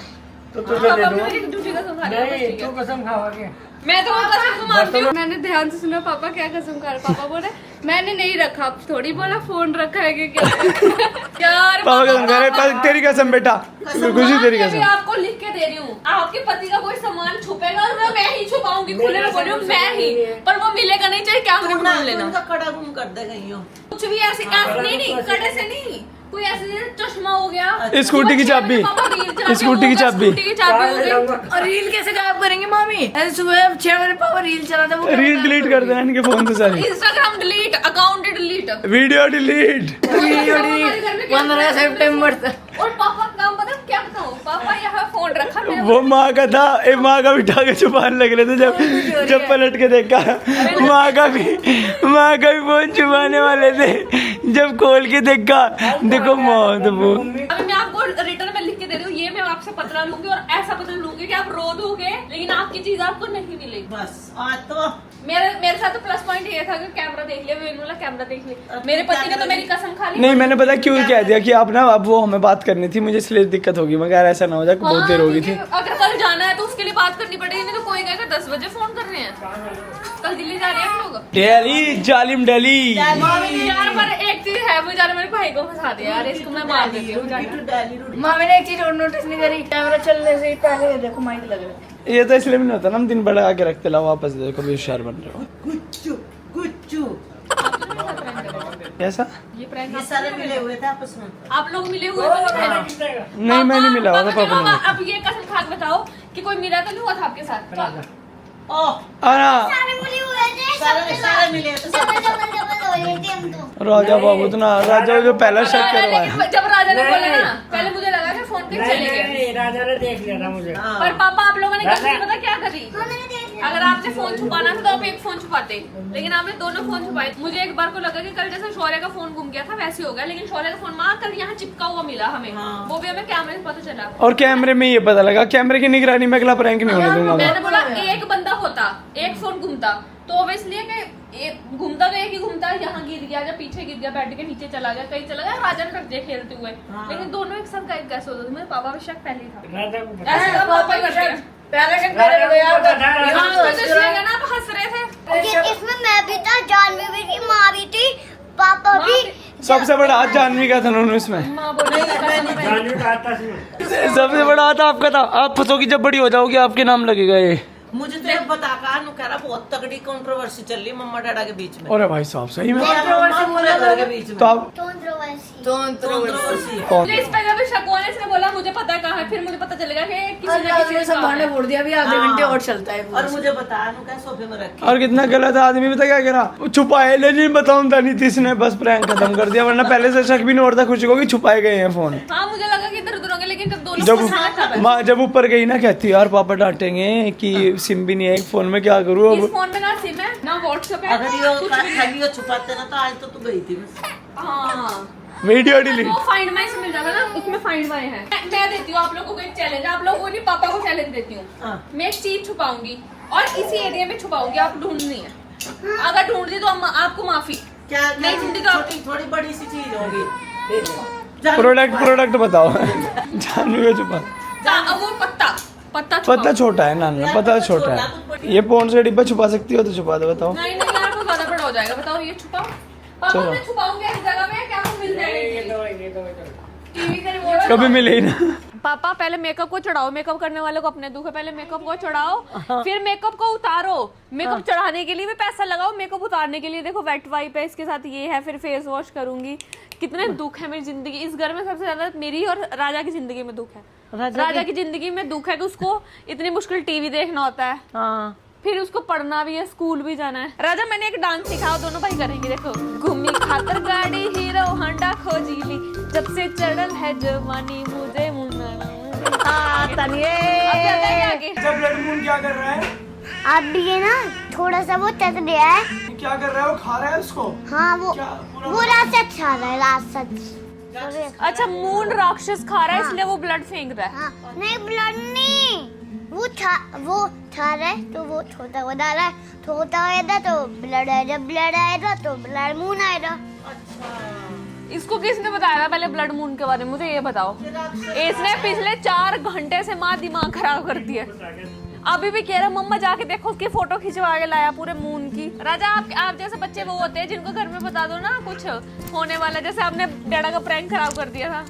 Speaker 4: तो तुझे दे
Speaker 1: पापा
Speaker 4: दूँ।
Speaker 1: मेरी झूठी कसम खा रहे हो, बस
Speaker 4: नहीं
Speaker 1: ठीक है।
Speaker 4: तू कसम खाओगे।
Speaker 1: मैं तो कसम को मानती हूँ। मैंने ध्यान से सुना पापा क्या कसम खा रहे। पापा बोले मैंने नहीं रखा, थोड़ी बोला फोन रखा है कि क्या। यार
Speaker 2: पापा कसम कह रहे, पर तेरी कसम बेटा, खुशी तेरी
Speaker 1: मैं भी
Speaker 2: कसम।
Speaker 1: आपको लिख के दे रही हूँ, आपके पति का कोई सामान छुपेगा और मैं ही छुपाऊंगी। खुले में बोल रही हूँ मैं ही, पर वो मिलेगा नहीं चाहे क्या
Speaker 7: ना
Speaker 1: ढूंढ लेना।
Speaker 7: उनका कड़ा गुम कर दे कहीं हो।
Speaker 1: कुछ भी ऐसे नहीं कड़े से नहीं, कोई ऐसे चश्मा हो गया,
Speaker 2: स्कूटी की चाबी, स्कूटी की चाबी,
Speaker 1: स्कूटी की चाबी हो गई।
Speaker 3: और रील कैसे गायब करेंगे मामी? ऐसे सुबह 6 बजे पापा रील चलाते वो
Speaker 2: रील डिलीट कर देना इनके फोन से सारी,
Speaker 1: Instagram delete, account delete,
Speaker 2: video delete.
Speaker 3: 15 सितंबर तक।
Speaker 1: और पापा का काम पता क्या बताऊँ, पापा यहाँ फोन रखा मेरे
Speaker 2: वो माँ का था, एक माँ का बिठा के छुपाने लग रहे थे, जब पलट के देखा माँ का भी फोन छुपाने वाले थे, जब खोल के देखा देखो मौत वो।
Speaker 1: अभी मैं आपको रिटर्न में लिख के दे रही हूँ, ये मैं आपसे पतला लूंगी और ऐसा पतला लूंगी कि आप रो दोगे, लेकिन आपकी चीज आपको नहीं मिलेगी।
Speaker 7: बस आज तो
Speaker 1: मेरे साथ तो प्लस पॉइंट ये था कि कैमरा देख लिया, मैंने बोला कैमरा देख लिया। मेरे पति ने तो मेरी कसम खा ली।
Speaker 2: नहीं मैंने पता क्यों कह दिया कि आप ना, अब वो हमें बात करनी थी, मुझे इसलिए दिक्कत होगी, मगर ऐसा ना हो जाए, बहुत देर होगी थी।
Speaker 1: अगर कल जाना है तो उसके लिए बात करनी पड़ेगी, नहीं तो कोई कहेगा 10 बजे फोन कर रहे हैं। कल दिल्ली जा रहे हैं हम लोग।
Speaker 2: दिल्ली जालिम दिल्ली।
Speaker 1: यार पर एक चीज है, वो जाने मेरे भाई को फंसा दिया यार, इसको मैं मार देती हूँ।
Speaker 3: मामी ने एक चीज और नोटिस नहीं करी, कैमरा चलने से ही पहले ये देखो माइक लग रहा है।
Speaker 2: ये तो इसलिए भी नहीं होता ना, हम दिन भर लगा के रखते, लाओ वापस देखो भी होशियार बन रहे हो।
Speaker 7: गुच्चू गुच्चू
Speaker 2: कैसा?
Speaker 1: ये प्रैंक
Speaker 7: ये सारे मिले हुए थे आपस में।
Speaker 1: आप लोग मिले हुए थे।
Speaker 2: नहीं मैं नहीं मिला हुआ था पापा ने।
Speaker 1: अब ये कसम खा के बताओ कि कोई मिला तो नहीं हुआ था आपके साथ।
Speaker 7: ओह
Speaker 5: सारे मिले हुए थे,
Speaker 7: सारे मिले थे, सब
Speaker 5: डबल हो रहे थे हम तो।
Speaker 2: राजा बाबू तो ना, राजा जो पहला शक करवाया।
Speaker 1: लेकिन जब राजा ने बोला ना, पहले मुझे लगा कि फोन पे चले गए,
Speaker 4: नहीं राजा ने देख लिया था मुझे।
Speaker 1: पर पापा आप लोगों ने गलती पता क्या करी?
Speaker 5: मैंने देख लिया।
Speaker 1: अगर आपने फोन छुपाना था तो आप एक फोन छुपाते, लेकिन आपने दोनों फोन छुपाए। मुझे एक बार को लगा कि कल जैसे शौर्य का फोन गुम गया था वैसे हो गया, लेकिन शौर्य का फोन माँ कल यहाँ चिपका हुआ मिला हमें, वो भी हमें कैमरे से पता चला।
Speaker 2: और कैमरे में ये पता लगा, कैमरे की निगरानी में अगला प्रैंक नहीं होने दूंगा मैं।
Speaker 1: मैंने बोला एक बंदा होता, एक फोन घूमता, तो ऑब्वियसली कि घूमता तो एक ही घूमता, यहाँ गिर गया या पीछे गिर गया, बेड के नीचे चला गया, कहीं चला गया, राजा ने रख दिया खेलते हुए। लेकिन दोनों एक साथ गायब कैसे होता? मेरे पापा का शक पहले ही था।
Speaker 4: राजा को पता
Speaker 1: ऐसे तो पापा ही करते हैं।
Speaker 3: पहले से पहले गया
Speaker 1: हाँ, तो इसलिए ना आप हंस रहे थे।
Speaker 5: इसमें मैं भी था, जानवी भी थी, माँ भी थी, पापा भी।
Speaker 2: सबसे बड़ा हाथ जानवी का था उन्होंने उसमें,
Speaker 1: माँ बोले
Speaker 4: जानवी का आता था।
Speaker 2: सबसे बड़ा हाथ आपका था। आप फंसोगी जब बड़ी हो जाओगी, आपके नाम लगेगा ये।
Speaker 7: मुझे तो एक बता कहा नु कह रहा बहुत तगड़ी कंट्रोवर्सी चल रही मम्मा डैडा के बीच में।
Speaker 2: अरे भाई साहब सही में,
Speaker 7: कंट्रोवर्सी बोला घर के बीच में।
Speaker 2: तो आप
Speaker 7: कंट्रोवर्सी
Speaker 2: कौन?
Speaker 1: इस पे जब शक हुआ ना, इसने बोला मुझे पता है कहाँ है, फिर मुझे पता चलेगा कि किसी ने किसी ने
Speaker 3: सब
Speaker 1: कहा
Speaker 3: भाने
Speaker 1: है।
Speaker 3: फोड़ दिया, अभी आधे घंटे और चलता है।
Speaker 7: और मुझे बता नु क्या सोफे में रखे।
Speaker 2: और कितना गलत आदमी पता क्या करा, छुपाए लेकिन बताऊं था नीतीश ने बस प्रैंक खत्म कर दिया, वरना पहले से शक भी नहीं होता खुशी को कि छुपाए गए हैं फोन।
Speaker 1: हाँ मुझे लगा कि इधर उधर होंगे, लेकिन जब दोनों
Speaker 2: जब
Speaker 1: को साथ था बस।
Speaker 2: माँ जब ऊपर गई ना, कहती यार पापा डांटेंगे कि सिम भी नहीं है एक फोन में, क्या करूँ
Speaker 1: इस
Speaker 2: अब।
Speaker 1: फोन में ना सिम है ना व्हाट्सएप है,
Speaker 7: अगर ये
Speaker 1: कुछ भी नहीं।
Speaker 7: खाली ये छुपाते ना तो आज तो तू गई थी बस।
Speaker 1: हाँ
Speaker 2: वीडियो डिलीट।
Speaker 1: वो फाइंड माई से मिल जाएगा ना, उसमें फाइंड माई है। मैं देती हूँ आप लोगों को एक चैलेंज, आप लोगों को नहीं पापा को चैलेंज देती हूँ।
Speaker 7: हाँ।
Speaker 1: मैं एक चीज छुपाऊंगी और इसी एरिया में छुपाऊंगी, आप ढूंढनी है। अगर ढूंढ दी तो आपको माफी।
Speaker 7: क्या
Speaker 1: नहीं ढूंढी तो आप-
Speaker 7: थोड़ी बड़ी सी चीज होगी।
Speaker 2: प्रोडक्ट बताओ जानवी को छुपा।
Speaker 1: वो पत्ता
Speaker 2: पत्ता छोटा है ना, पत्ता छोटा है। ये पौन से डिब्बा छुपा सकती हो तो छुपा दो, बताओ।
Speaker 1: नहीं नहीं यार, वो ज्यादा बड़ा हो जाएगा। बताओ ये छुपाओ। पापा
Speaker 2: चलो।
Speaker 1: मैं छुपाऊंगी इस जगह में, क्या वो मिल जाएगा? टीवी का रिमोट
Speaker 2: कभी मिले ही ना।
Speaker 1: पापा पहले मेकअप को चढ़ाओ, मेकअप करने वाले को अपने दुख है। पहले मेकअप को चढ़ाओ, फिर मेकअप को उतारो। मेकअप चढ़ाने के लिए भी पैसा लगाओ, मेकअप उतारने के लिए देखो वेट वाइप है, इसके साथ ये है, फिर फेस वॉश करूंगी। कितने दुख है मेरी जिंदगी। इस घर में सबसे ज्यादा मेरी और राजा की जिंदगी में दुख है। राजा की जिंदगी में दुख है कि उसको इतनी मुश्किल टीवी देखना होता है, फिर उसको पढ़ना भी है, स्कूल भी जाना है। राजा मैंने एक डांस सिखाओ, दोनों भाई करेंगे। देखो, घूमी खातर गाड़ी हीरो होंडा खोजीली, जब से चढ़ल है जवानी मुझे मुन्ना। आगे
Speaker 2: जब ब्लड मून क्या कर रहा है?
Speaker 5: अब ये ना थोड़ा सा वो चट गया है।
Speaker 2: क्या कर रहा है? वो खा रहा है उसको।
Speaker 5: हाँ वो राक्षस खा रहा है, राक्षस।
Speaker 1: अच्छा, मून राक्षस खा रहा है इसलिए वो ब्लड फेंक रहा है।
Speaker 5: हाँ, नहीं ब्लड नहीं, वो खा रहा है तो वो छोटा हो जा रहा है, छोटा होगा तो ब्लड आएगा, ब्लड आएगा तो ब्लड मून आएगा।
Speaker 1: इसको किसने बताया था पहले ब्लड मून के बारे में? मुझे ये बताओ। इसने पिछले 4 घंटे से माँ दिमाग खराब कर दिया। अभी भी कह रहा मम्मा जाके देखो, उसकी फोटो खिंचवा के लाया पूरे मून की। राजा आप जैसे बच्चे वो होते हैं जिनको घर में बता दो ना कुछ होने वाला, जैसे आपने डैडा का प्रैंक खराब कर दिया था।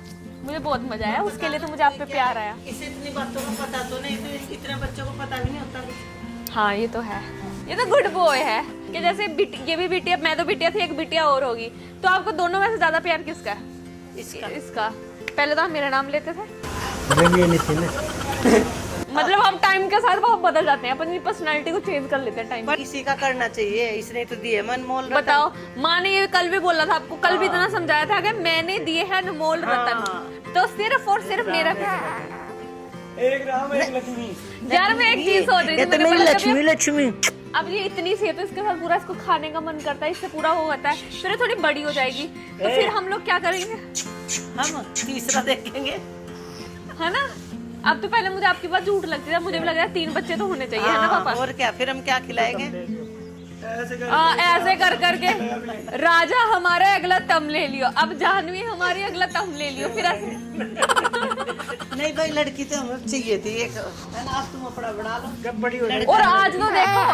Speaker 1: मुझे बहुत मजा आया, उसके लिए तो मुझे आप पे प्यार आया।
Speaker 7: इसे इतनी बातों का पता तो नहीं, तो इतने बच्चों को पता भी नहीं होता कुछ।
Speaker 1: हाँ ये तो है, ये तो गुड बॉय है कि जैसे ये भी बिटिया, मैं तो बिटिया थी, एक बिटिया और होगी। तो आपको दोनों में से ज्यादा प्यार किसका है? इसका। पहले तो आप मेरा नाम लेते थे। मतलब हम टाइम के साथ बहुत बदल जाते हैं, अपनी पर्सनालिटी को चेंज कर लेते हैं टाइम।
Speaker 7: पर किसी का करना चाहिए, इसने तो दिए मन मोल।
Speaker 1: बताओ, माँ ने ये कल भी बोला था आपको, कल भी इतना समझाया था कि मैंने दिए हैं अनमोल रतन, तो सिर्फ और सिर्फ मेरा प्यार।
Speaker 2: एक राम एक लक्ष्मी।
Speaker 1: यार मैं एक चीज सोच रही थी,
Speaker 7: लक्ष्मी लक्ष्मी।
Speaker 1: अब ये इतनी सी है तो इसके साथ पूरा इसको खाने का मन करता है, इससे पूरा हो जाता है, फिर ये थोड़ी बड़ी हो जाएगी तो फिर हम लोग क्या करेंगे?
Speaker 7: हम तीसरा देखेंगे,
Speaker 1: है ना? अब तो पहले मुझे आपकी बात झूठ लगती है, मुझे भी लग रहा है 3 बच्चे तो होने चाहिए, है ना पापा?
Speaker 7: और क्या, फिर हम क्या खिलाएंगे?
Speaker 1: ऐसे कर करके राजा हमारा अगला तम ले लियो, अब जाह्नवी हमारी अगला तम ले लियो, फिर ऐसे।
Speaker 7: नहीं भाई, लड़की तो हमें चाहिए थी एक, है ना? आज तुम अपना बना लो जब बड़ी हो।
Speaker 1: और आज तो देखो,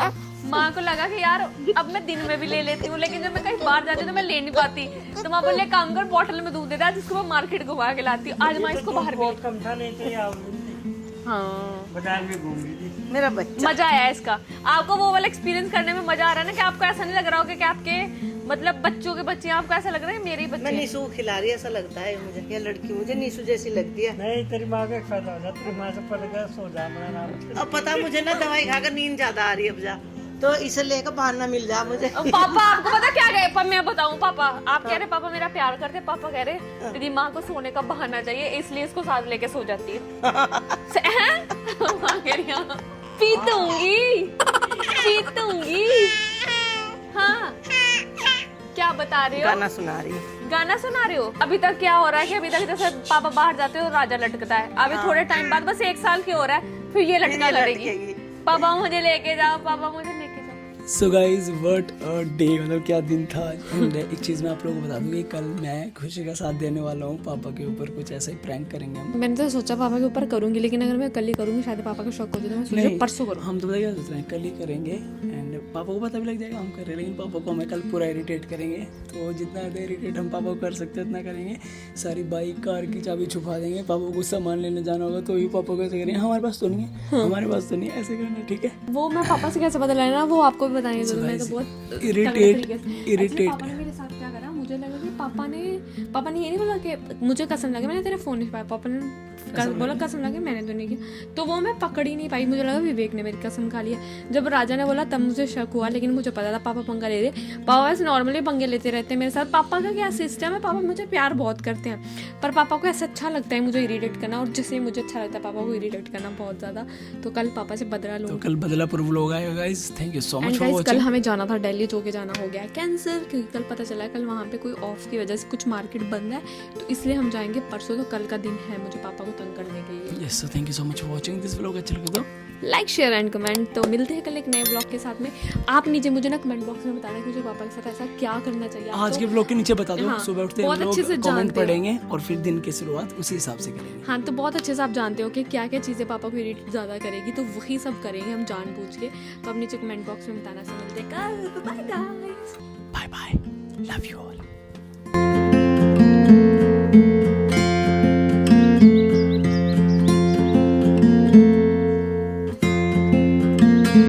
Speaker 1: माँ को लगा कि यार अब मैं दिन में भी ले लेती हूँ, लेकिन जब मैं कहीं बाहर जाती हूँ तो मैं ले नहीं पाती, तो माँ बोले काम कर बॉटल में दूध दे दे, जिसको मैं मार्केट घुमा के लाती हूँ। आज माँ इसको बाहर भी
Speaker 4: कम था, नहीं तो ये
Speaker 1: हाँ
Speaker 4: बाजार में घूम रही थी।
Speaker 7: मेरा बच्चा
Speaker 1: मजा आया इसका। आपको वो वाला एक्सपीरियंस करने में मजा आ रहा है ना, कि आपको ऐसा नहीं लग रहा हो कि आपके मतलब बच्चों के बच्चे, आपको ऐसा लग रहा है मेरे ही
Speaker 7: मैं
Speaker 1: बच्चे।
Speaker 7: नीसू खिला रही है, ऐसा लगता है मुझे। ये लड़की मुझे नीसू जैसी लगती है।
Speaker 4: नहीं, तेरी माँ का फायदा हो जाता, तेरी माँ से पहले क्या सो जा मेरा नाम।
Speaker 7: अब पता मुझे ना, दवाई खाकर नींद ज्यादा आ रही है अब जा, तो इसे लेकर बहाना मिल जा मुझे।
Speaker 1: पापा आपको पता क्या कहे, मैं बताऊं पापा, आप कह रहे पापा मेरा प्यार करते, पापा कह रहे तेरी माँ को सोने का बहाना चाहिए, इसलिए इसको साथ लेके सो जाती है। माँ कह रही है पीतूंगी। हाँ क्या बता रहे हो?
Speaker 7: गाना सुना रही है।
Speaker 1: गाना सुना रहे हो? अभी तक क्या हो रहा है कि अभी तक जैसे पापा बाहर जाते हो राजा लटकता है, अभी थोड़े टाइम बाद, बस 1 साल की हो रहा है, फिर ये लटका लड़ेगी, पापा मुझे लेके जाओ, पापा मुझे लेके जाओ।
Speaker 6: So guys what a day, मतलब क्या दिन था। And एक चीज़ मैं आप लोगों को बता दूँ कि कल मैं खुशी का साथ देने वाला हूँ, पापा के ऊपर कुछ ऐसा ही प्रैंक करेंगे हम।
Speaker 1: मैंने तो सोचा पापा के ऊपर करूंगी, लेकिन अगर मैं कल ही करूंगी शायद पापा को शौक हो जाए, तो मैं सोचा परसों करूँ।
Speaker 6: हम तो पता क्या सोच रहे हैं, कल ही करेंगे एंड पापा को पता भी लग जाएगा हम कर रहे हैं, लेकिन पापा को हमें कल पूरा इरिटेट करेंगे, तो जितना ज़्यादा इरिटेट हम पापा को कर सकते हैं उतना करेंगे। सारी बाइक कार की चाबी छुपा देंगे, पापा को सामान लेने जाना होगा तो भी पापा को ऐसे करेंगे, हमारे पास तो नहीं है, हमारे पास तो नहीं है, ऐसे करना, ठीक है?
Speaker 1: वो मैं पापा से कैसे पता लेना, वो आपको भी बताएंगे, तो मैं तो बहुत
Speaker 6: इरिटेट
Speaker 1: पापा ने मेरे साथ क्या करा, मुझे लगा कि पापा ने ये नहीं बोला कि मुझे कसम लगे मैंने तेरा फोन नहीं पाया, पापा ने बोला कसम लगे मैंने तो नहीं किया, तो वो मैं पकड़ ही नहीं पाई, मुझे लगा विवेक ने मेरी कसम खा लिया। जब राजा ने बोला तब मुझे शक हुआ, लेकिन मुझे पता था पापा पंगा ले रहे। पापा वैसे नॉर्मली पंगे लेते रहते हैं मेरे साथ, पापा का क्या सिस्टम है, पापा मुझे प्यार बहुत करते हैं, पर पापा को ऐसा अच्छा लगता है मुझे इरिटेट करना, और जिससे मुझे अच्छा लगता है पापा को इरिटेट करना बहुत ज़्यादा। तो कल पापा से बदला लो,
Speaker 6: तो कल बदलापुर व्लॉग आएगा guys, thank you so much for
Speaker 1: कल
Speaker 6: वाचिंग।
Speaker 1: हमें जाना था दिल्ली, जो के जाना हो गया कैंसिल, क्योंकि कल पता चला कल वहाँ पे कोई ऑफ की वजह से कुछ मार्केट बंद है, तो इसलिए हम जाएंगे परसों। तो कल का दिन है, मुझे पापा को आपको तंग करने के लिए।
Speaker 6: Yes, so thank you so much for watching this vlog. अच्छा लगा तो
Speaker 1: लाइक शेयर एंड कमेंट। तो मिलते हैं कल एक नए ब्लॉग के साथ में। आप नीचे मुझे ना कमेंट बॉक्स में बताना कि मुझे पापा के साथ ऐसा क्या करना चाहिए
Speaker 6: आज
Speaker 1: आपको।
Speaker 6: के ब्लॉग के नीचे बता दो।
Speaker 1: हाँ,
Speaker 6: सुबह उठते
Speaker 1: बहुत
Speaker 6: हैं
Speaker 1: अच्छे से
Speaker 6: लोग कमेंट
Speaker 1: जानते हो।
Speaker 6: पढ़ेंगे और फिर दिन की शुरुआत उसी हिसाब से करेंगे।
Speaker 1: हाँ, तो बहुत अच्छे से आप जानते हो कि क्या क्या चीज़ें पापा को इरिटेट ज़्यादा करेगी, तो वही सब करेंगे हम जानबूझ के। तो आप नीचे कमेंट बॉक्स में बताना। से मिलते हैं कल। Bye guys,
Speaker 6: bye bye, love you all.